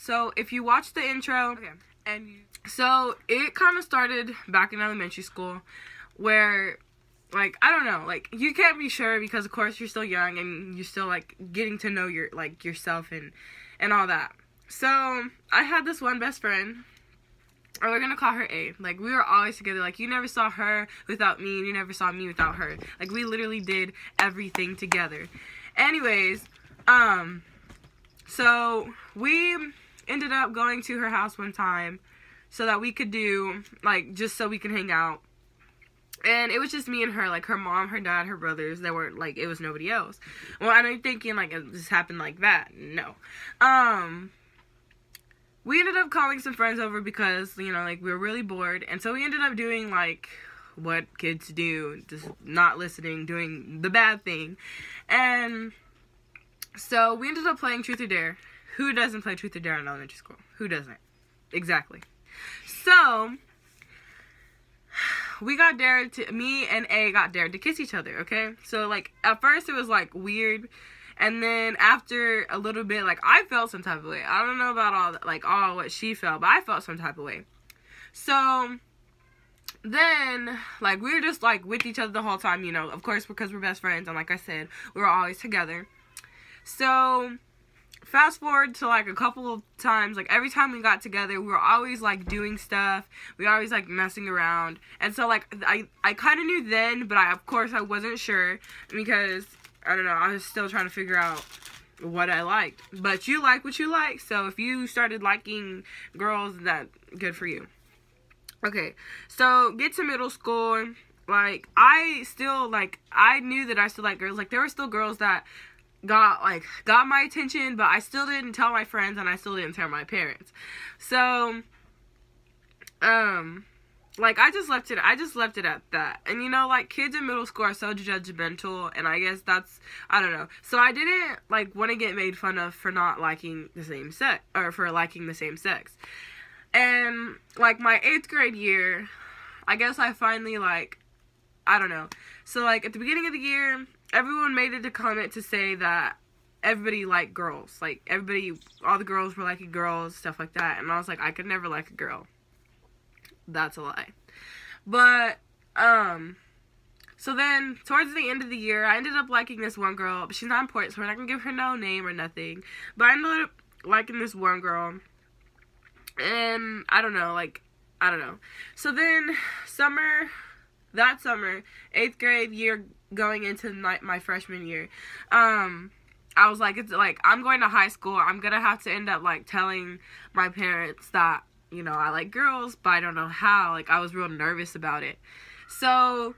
So if you watch the intro, so it kind of started back in elementary school, where, like, I don't know, like, you can't be sure because, of course, you're still young and you're still, like, getting to know your, like, yourself and all that. So I had this one best friend, and we're gonna call her A. Like, we were always together. Like, you never saw her without me, and you never saw me without her. Like, we literally did everything together. Anyways, so we ended up going to her house one time so that we could do, like, just so we could hang out. And it was just me and her, like, her mom, her dad, her brothers. They weren't, like, it was nobody else. Well, and I'm thinking, like, it just happened like that. No. We ended up calling some friends over because, you know, like, we were really bored. And so we ended up doing, like, what kids do, just not listening, doing the bad thing. And so we ended up playing Truth or Dare. Who doesn't play Truth or Dare in elementary school? Who doesn't? Exactly. So me and A got dared to kiss each other, okay? So, like, at first it was, like, weird. And then after a little bit, like, I felt some type of way. I don't know about all that, like, all what she felt, but I felt some type of way. So then, like, we were just, like, with each other the whole time, you know, of course, because we're best friends. And like I said, we were always together. So fast forward to, like, a couple of times, like, every time we got together, we were always, like, doing stuff. We were always, like, messing around. And so, like, I kind of knew then, but of course, I wasn't sure because, I don't know, I was still trying to figure out what I liked. But you like what you like, so if you started liking girls, that good for you. Okay, so get to middle school, like, I knew that I still liked girls. Like, there were still girls that got my attention, but I still didn't tell my friends, and I still didn't tell my parents. So, like, I just left it at that. And, you know, like, kids in middle school are so judgmental, and I guess that's, I don't know. So I didn't, like, want to get made fun of for not liking the same sex, or for liking the same sex. And, like, my 8th grade year, I guess I finally, like, I don't know. So, like, at the beginning of the year, everyone made it a comment to say that everybody liked girls. Like, all the girls were liking girls, stuff like that. And I was like, I could never like a girl. That's a lie. But, so then, towards the end of the year, I ended up liking this one girl. But she's not important, so we're not going to give her no name or nothing. But I ended up liking this one girl. And, I don't know. So then, that summer, 8th grade year, going into my freshman year, I was like, I'm going to high school. I'm going to have to end up, like, telling my parents that, you know, I like girls, but I don't know how. Like, I was real nervous about it. So,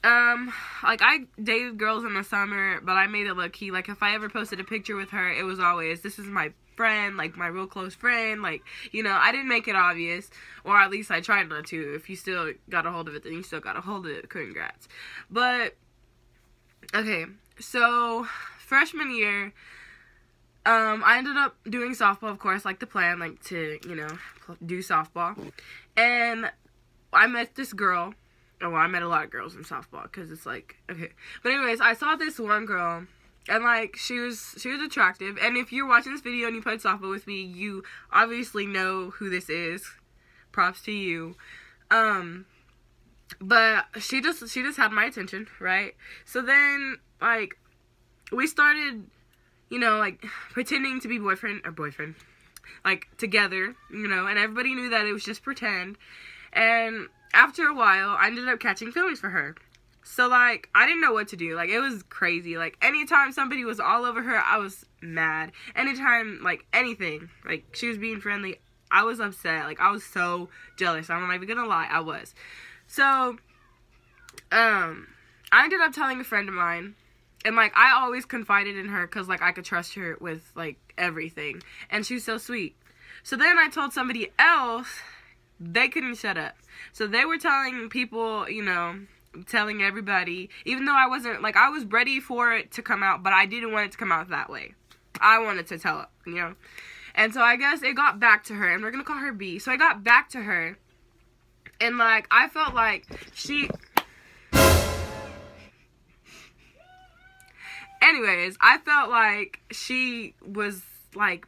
like, I dated girls in the summer, but I made it low key. Like, if I ever posted a picture with her, it was always, this is my friend, like, my real close friend. Like, you know, I didn't make it obvious, or at least I tried not to. If you still got a hold of it, then you still got a hold of it. Congrats. But, okay, so, freshman year, I ended up doing softball, of course, like the plan, like, to, you know, do softball. And I met this girl. Oh, well, I met a lot of girls in softball, because it's like, okay. But anyways, I saw this one girl, and, like, she was attractive. And if you're watching this video and you played softball with me, you obviously know who this is. Props to you. But she just had my attention, right? So then, like, we started, you know, like, pretending to be boyfriend, like, together, you know, and everybody knew that it was just pretend. And after a while, I ended up catching feelings for her. So, like, I didn't know what to do. Like, it was crazy. Like, anytime somebody was all over her, I was mad. Anytime, like, anything, like, she was being friendly, I was upset. Like, I was so jealous. I'm not even gonna lie, I was. So, I ended up telling a friend of mine. And, like, I always confided in her because, like, I could trust her with, like, everything. And she was so sweet. So then I told somebody else. They couldn't shut up. So they were telling people, you know, telling everybody, even though I wasn't, like, I was ready for it to come out, but I didn't want it to come out that way. I wanted to tell it, you know. And so I guess it got back to her, and we're going to call her B. So I got back to her, and, like, I felt like anyways, I felt like she was, like,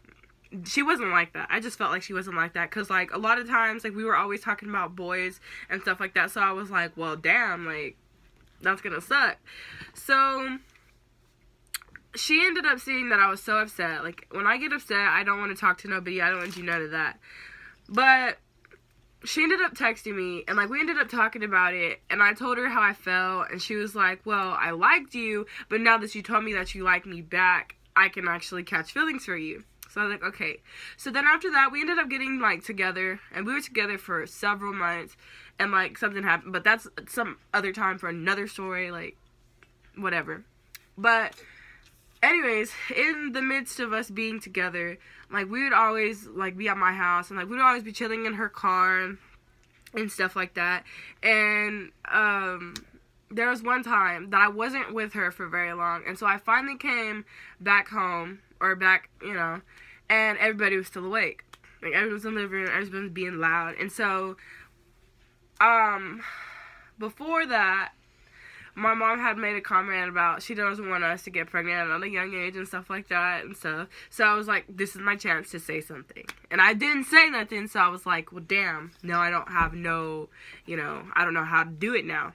she wasn't like that. I just felt like she wasn't like that, because, like, a lot of times, like, we were always talking about boys and stuff like that, so I was like, well, damn, like, that's gonna suck. So she ended up seeing that I was so upset. Like, when I get upset, I don't want to talk to nobody. I don't want you to know to that. But she ended up texting me, and, like, we ended up talking about it, and I told her how I felt, and she was like, well, I liked you, but now that you told me that you like me back, I can actually catch feelings for you. So I was like, okay. So then after that, we ended up getting, like, together, and we were together for several months, and, like, something happened, but that's some other time for another story, like, whatever. But anyways, in the midst of us being together, like, we would always, like, be at my house, and, like, we would always be chilling in her car and stuff like that. And there was one time that I wasn't with her for very long, and so I finally came back home, or back, you know, and everybody was still awake. Like, everyone was in the living room, everyone was being loud. And so before that, my mom had made a comment about she doesn't want us to get pregnant at a young age and stuff like that and stuff. So I was like, this is my chance to say something. And I didn't say nothing, so I was like, well, damn, no, I don't have no, you know, I don't know how to do it now.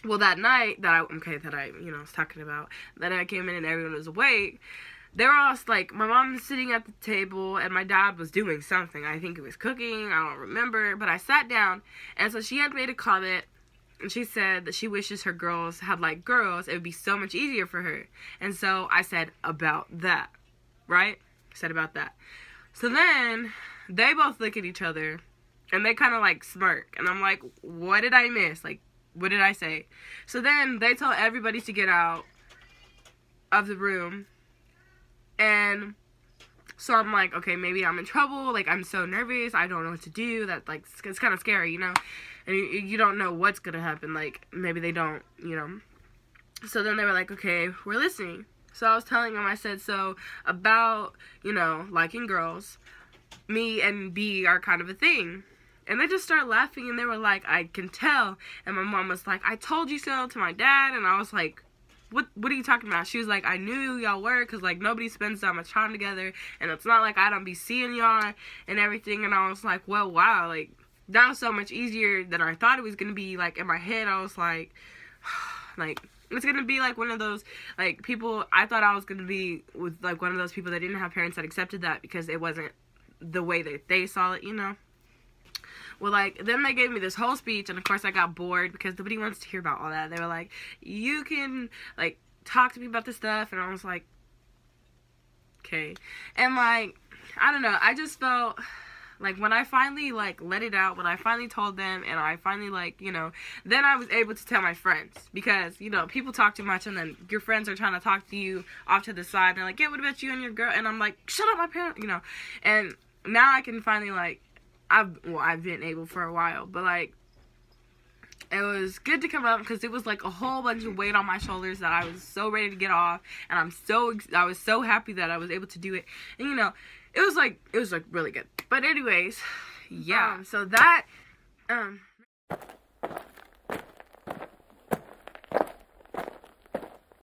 Well, that night that I was talking about, that I came in and everyone was awake, they were all, like, my mom was sitting at the table, and my dad was doing something. I think it was cooking, I don't remember, but I sat down, and so she had made a comment, and she said that she wishes her girls had, like, girls. It would be so much easier for her. And so I said, about that, right? I said about that. So then, they both look at each other, and they kind of, like, smirk, and I'm like, what did I miss? Like, what did I say? So then, they tell everybody to get out of the room. And so I'm like, okay, maybe I'm in trouble. Like, I'm so nervous. I don't know what to do. That, like, it's kind of scary, you know? And you don't know what's going to happen. Like, maybe they don't, you know? So then they were like, okay, we're listening. So I was telling them, I said, so about, you know, liking girls, me and B are kind of a thing. And they just started laughing, and they were like, I can tell. And my mom was like, I told you so to my dad. And I was like, what are you talking about? She was like, I knew y'all were, because, like, nobody spends that much time together, and it's not like I don't be seeing y'all and everything. And I was like, well, wow, like, that was so much easier than I thought it was going to be. Like, in my head, I was like, like, it's going to be like one of those, like, people, I thought I was going to be with, like, one of those people that didn't have parents that accepted that because it wasn't the way that they saw it, you know? Well, like, then they gave me this whole speech, and of course I got bored because nobody wants to hear about all that. They were like, you can, like, talk to me about this stuff, and I was like, okay. And, like, I don't know, I just felt like when I finally, like, let it out, when I finally told them, and I finally, like, you know, then I was able to tell my friends, because, you know, people talk too much, and then your friends are trying to talk to you off to the side, and they're like, yeah, what about you and your girl? And I'm like, shut up, my parents, you know. And now I can finally, like, I've been able for a while, but, like, it was good to come up because it was, like, a whole bunch of weight on my shoulders that I was so ready to get off, and I was so happy that I was able to do it, and, you know, it was, like, really good. But anyways, yeah, so that,